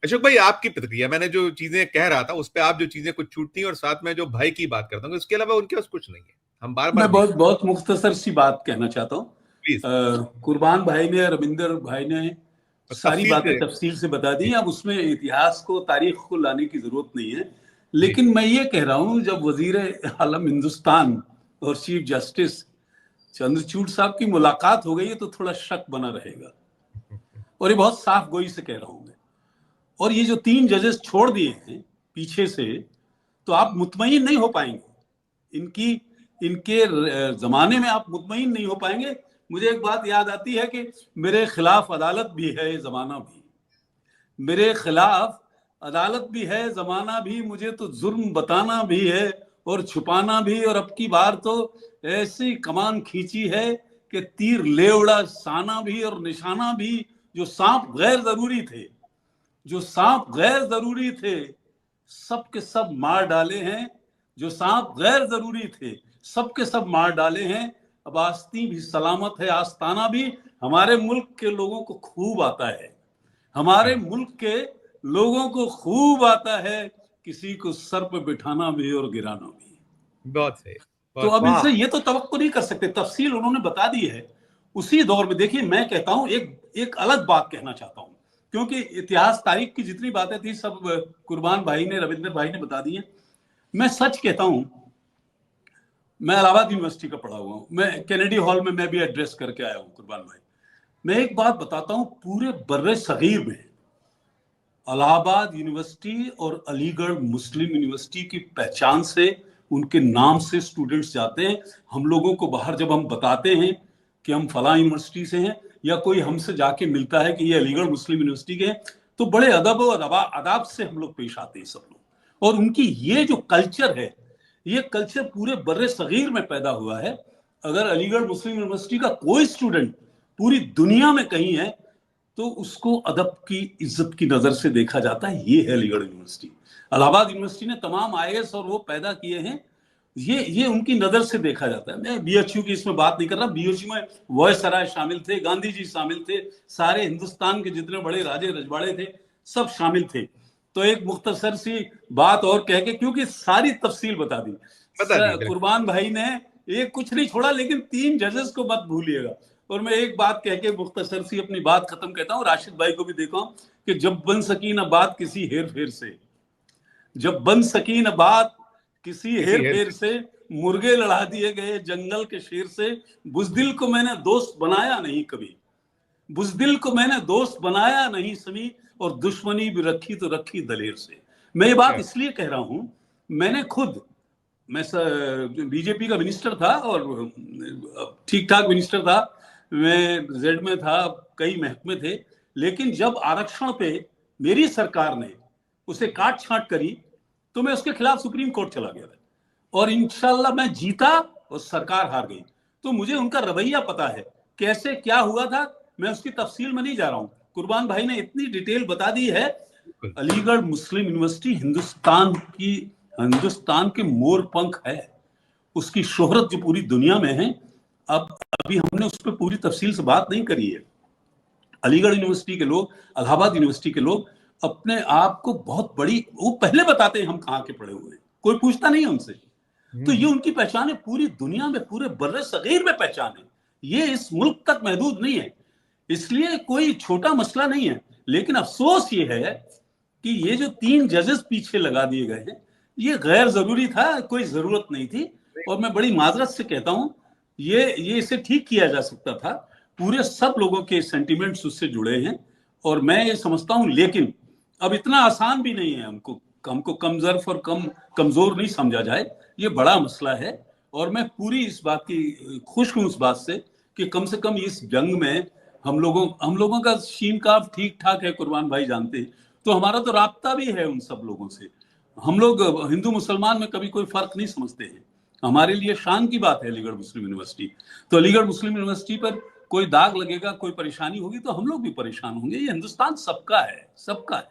अशोक भाई, आपकी प्रतिक्रिया, मैंने जो चीजें कह रहा था उस पे आप जो चीजें कुछ छूटती हैं, और साथ में जो भाई की बात करता हूँ, उसके अलावा उनके पास कुछ नहीं है। हम बार बार मैं नहीं। बहुत बहुत मुख्तसर सी बात कहना चाहता हूँ। प्लीज। कुर्बान भाई ने, रविंदर भाई ने सारी तफसील बातें से। तफसील से बता दी। अब उसमें इतिहास को, तारीख को लाने की जरूरत नहीं है। जी। लेकिन मैं ये कह रहा हूँ, जब वजीर आलम हिंदुस्तान और चीफ जस्टिस चंद्रचूड़ साहब की मुलाकात हो गई है, तो थोड़ा शक बना रहेगा। और ये बहुत साफ गोई से कह रहा हूं मैं। और ये जो 3 जजेस छोड़ दिए हैं पीछे से, तो आप मुतमईन नहीं हो पाएंगे। इनकी इनके जमाने में आप मुतमईन नहीं हो पाएंगे। मुझे एक बात याद आती है कि मेरे खिलाफ अदालत भी है, जमाना भी। मेरे खिलाफ अदालत भी है, जमाना भी। मुझे तो जुर्म बताना भी है और छुपाना भी। और अब की बार तो ऐसी कमान खींची है कि तीर ले उड़ा साना भी और निशाना भी। जो सांप गैर जरूरी थे, जो सांप गैर जरूरी थे, सब के सब मार डाले हैं। जो सांप गैर जरूरी थे, सब के सब मार डाले हैं। अब आस्ती भी सलामत है, आस्ताना भी। हमारे मुल्क के लोगों को खूब आता है, हमारे मुल्क के लोगों को खूब आता है किसी को सर पे बिठाना भी और गिराना भी। बहुत सही। तो बहुत अब वाह। इनसे ये तो तवक्को नहीं कर सकते। तफसील उन्होंने बता दी है। उसी दौर में देखिए, मैं कहता हूं, एक एक अलग बात कहना चाहता हूं, क्योंकि इतिहास तारीख की जितनी बातें थी सब कुर्बान भाई ने, रविंदर भाई ने बता दी हैं। मैं सच कहता हूं, मैं इलाहाबाद यूनिवर्सिटी का पढ़ा हुआ हूं। मैं कैनेडी हॉल में मैं भी एड्रेस करके आया हूं, कुर्बान भाई। मैं एक बात बताता हूं, पूरे बर्रे सगीर में इलाहाबाद यूनिवर्सिटी और अलीगढ़ मुस्लिम यूनिवर्सिटी की पहचान से, उनके नाम से स्टूडेंट्स जाते हैं। हम लोगों को बाहर जब हम बताते हैं कि हम फला यूनिवर्सिटी से हैं, या कोई हमसे जाके मिलता है कि ये अलीगढ़ मुस्लिम यूनिवर्सिटी के हैं, तो बड़े अदब और अदाब से हम लोग पेश आते हैं सब लोग। और उनकी ये जो कल्चर है, ये कल्चर पूरे बर्रे सगीर में पैदा हुआ है। अगर अलीगढ़ मुस्लिम यूनिवर्सिटी का कोई स्टूडेंट पूरी दुनिया में कहीं है, तो उसको अदब की, इज्जत की नजर से देखा जाता है। ये है अलीगढ़ यूनिवर्सिटी। इलाहाबाद यूनिवर्सिटी ने तमाम आईएएस और वो पैदा किए हैं। ये उनकी नजर से देखा जाता है। मैं बीएचयू की इसमें बात नहीं कर रहा। बीएचयू में वॉयसराय शामिल थे, गांधी जी शामिल थे, सारे हिंदुस्तान के जितने बड़े राजे रजवाड़े थे सब शामिल थे। तो एक मुख्तसर सी बात और कह के, क्योंकि सारी तफसील बता दी बता दी बिल्कुल। कुर्बान भाई ने, एक कुछ नहीं छोड़ा। लेकिन 3 जजेस को मत भूलिएगा। और मैं एक बात कह के मुख्तसर सी अपनी बात खत्म कहता हूँ। राशिद भाई को भी देखा कि जब बन सकी ना बात किसी हेर फेर से, जब बन सकी न बात किसी किसी हेर हेल्थ। फेर से, मुर्गे लड़ा दिए गए जंगल के शेर से। बुजदिल को मैंने दोस्त बनाया नहीं कभी, बुजदिल को मैंने दोस्त बनाया नहीं सभी, और दुश्मनी भी रखी तो रखी दलेर से। मैं ये बात इसलिए कह रहा हूं, मैंने खुद, मैं बीजेपी का मिनिस्टर था और ठीक ठाक मिनिस्टर था। मैं जेड में था, कई महकमे थे। लेकिन जब आरक्षण पे मेरी सरकार ने उसे काट छांट करी, तो मैं उसके खिलाफ सुप्रीम कोर्ट चला गया था। और इंशाल्लाह मैं जीता और सरकार हार गई। तो मुझे उनका रवैया पता है, कैसे क्या हुआ था। मैं उसकी तफसील में नहीं जा रहा हूं। कुर्बान भाई ने इतनी डिटेल बता दी है। अलीगढ़ मुस्लिम यूनिवर्सिटी हिंदुस्तान के मोर पंख है। उसकी शोहरत जो पूरी दुनिया में है। अब अभी हमने उस पर पूरी तफसील से बात नहीं करी है। अलीगढ़ यूनिवर्सिटी के लोग, इलाहाबाद यूनिवर्सिटी के लोग अपने आप को बहुत बड़ी, वो पहले बताते हैं हम कहाँ के पढ़े हुए हैं, कोई पूछता नहीं है उनसे। तो ये उनकी पहचान है, पूरी दुनिया में, पूरे बर्रे सगीर में पहचान है। ये इस मुल्क तक महदूद नहीं है। इसलिए कोई छोटा मसला नहीं है। लेकिन अफसोस ये है कि ये जो 3 जजेस पीछे लगा दिए गए हैं, ये गैर जरूरी था, कोई जरूरत नहीं थी। और मैं बड़ी माजरत से कहता हूं, ये इसे ठीक किया जा सकता था। पूरे सब लोगों के सेंटिमेंट्स उससे जुड़े हैं, और मैं ये समझता हूं। लेकिन अब इतना आसान भी नहीं है। हमको कमजोर और कमजोर नहीं समझा जाए। ये बड़ा मसला है। और मैं पूरी इस बात की खुश हूं, इस बात से कि कम से कम इस जंग में हम लोगों का शीन काफ ठीक ठाक है। कुर्बान भाई जानते हैं। तो हमारा तो राब्ता भी है उन सब लोगों से। हम लोग हिंदू मुसलमान में कभी कोई फर्क नहीं समझते हैं। हमारे लिए शान की बात है अलीगढ़ मुस्लिम यूनिवर्सिटी। तो अलीगढ़ मुस्लिम यूनिवर्सिटी पर कोई दाग लगेगा, कोई परेशानी होगी, तो हम लोग भी परेशान होंगे। ये हिंदुस्तान सबका है, सबका है।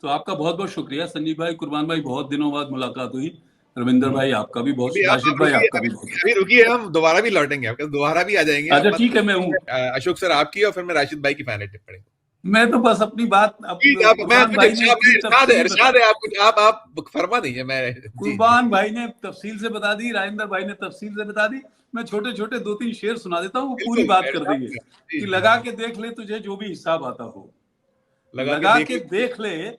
तो आपका बहुत बहुत शुक्रिया संजीव भाई, कुर्बान भाई, बहुत दिनों बाद मुलाकात हुई। रविंदर भाई आपका भी बहुत, अभी राशिद आप भाई रुकिए, आपका भी बहुत। अभी रुकिए, हम दोबारा भी लौटेंगे, आपके दोबारा भी आ जाएंगे आप अच्छा मत। ठीक है, मैं हूँ। अशोक सर आपकी, और फिर मैं राशिद भाई की फाइनल टिप्पणी। मैं तो बस अपनी बात ठीक, आप मैं कुर्बान कुछ भाई ने इतनी तफसील बता, इरशाद है, आप फरमा दीजिए। मैं जी जी कुर्बान भाई ने तफसील से बता दी, राजेंद्र भाई ने तफसील से बता दी। मैं छोटे छोटे 2-3 शेर सुना देता हूँ, वो पूरी बिल्कुल बात कर इरशाद देंगे है। जी कि जी लगा जी, के देख ले तुझे जो भी हिसाब आता हो, लगा के लगा देख के लीजिए। देख ले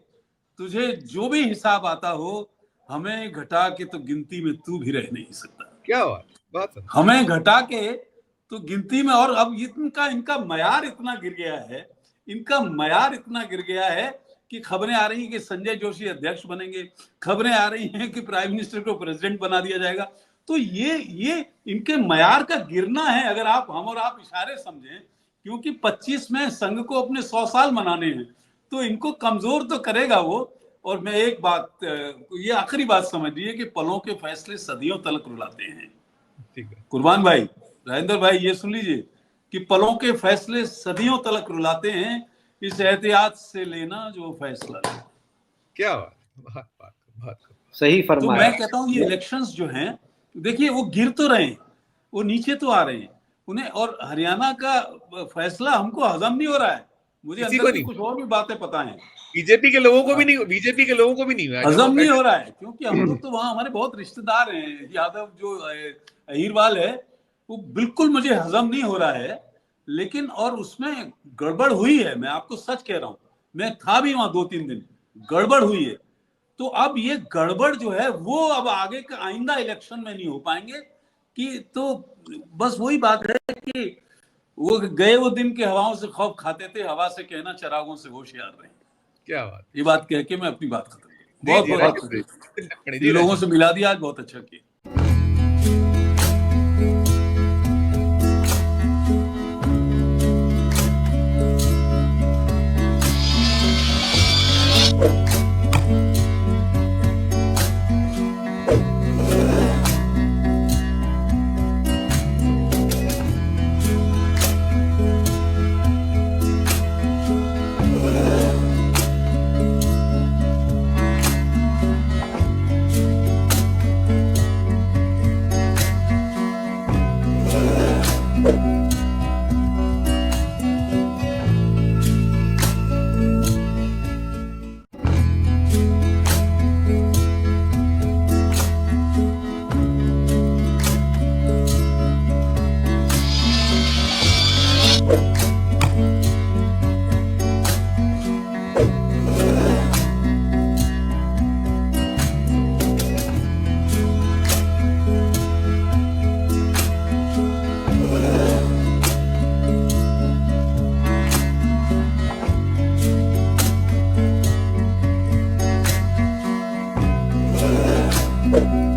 तुझे जो भी हिसाब आता हो, हमें घटा के तो गिनती में तू भी रह नहीं सकता। क्या बात, बहुत सुंदर। हमें घटा के तो गिनती में, और अब इनका इनका मयार इतना गिर गया है, इनका मयार इतना गिर गया है कि खबरें आ रही हैं कि संजय जोशी अध्यक्ष बनेंगे, खबरें आ रही हैं कि प्राइम मिनिस्टर को प्रेसिडेंट बना दिया जाएगा। तो ये इनके मयार का गिरना है, अगर आप, हम और आप इशारे समझें, क्योंकि 25 में संघ को अपने 100 साल मनाने हैं, तो इनको कमजोर तो करेगा वो। और मैं एक बात, ये आखिरी बात समझिए कि पलों के फैसले सदियों तलक रुलाते हैं। ठीक है। कुर्बान भाई, राजेंद्र भाई, ये सुन लीजिए कि पलों के फैसले सदियों तलक रुलाते हैं, इस एहतियात से लेना जो फैसला ले। क्या बात, बहुत बात, बहुत सही तो फरमाया। मैं कहता हूं ये इलेक्शंस जो हैं, देखिए वो गिर तो रहे हैं, वो नीचे तो आ रहे हैं उन्हें, और हरियाणा का फैसला हमको हजम नहीं हो रहा है। मुझे किसी अंदर को से नहीं, कुछ और भी बातें पता है, बीजेपी के लोगों को भी नहीं, बीजेपी के लोगों को भी नहीं हुआ जब वो हजम नहीं बैठे। हो रहा है, क्योंकि हम लोग तो वहां, हमारे बहुत रिश्तेदार हैं, यादव जो अहीरवाल है, वो बिल्कुल मुझे हजम नहीं हो रहा है। लेकिन और उसमें गड़बड़ हुई है, मैं आपको सच कह रहा हूं, मैं था भी वहां 2-3 दिन, गड़बड़ हुई है। तो अब ये गड़बड़ जो है वो अब आगे का आइंदा इलेक्शन में नहीं हो पाएंगे कि, तो बस वही बात है कि वो गए वो दिन के हवाओं से खौफ खाते थे, हवा से कहना चरागों से होशियार रहे। क्या बात, ये बात कह के मैं अपनी बात खत्म करूं। जी बहुत जी बहुत राजीव शुक्रिया, भाई, इन जी लोगों राजीव। से मिला दिया आज, बहुत अच्छा किया। Thank you.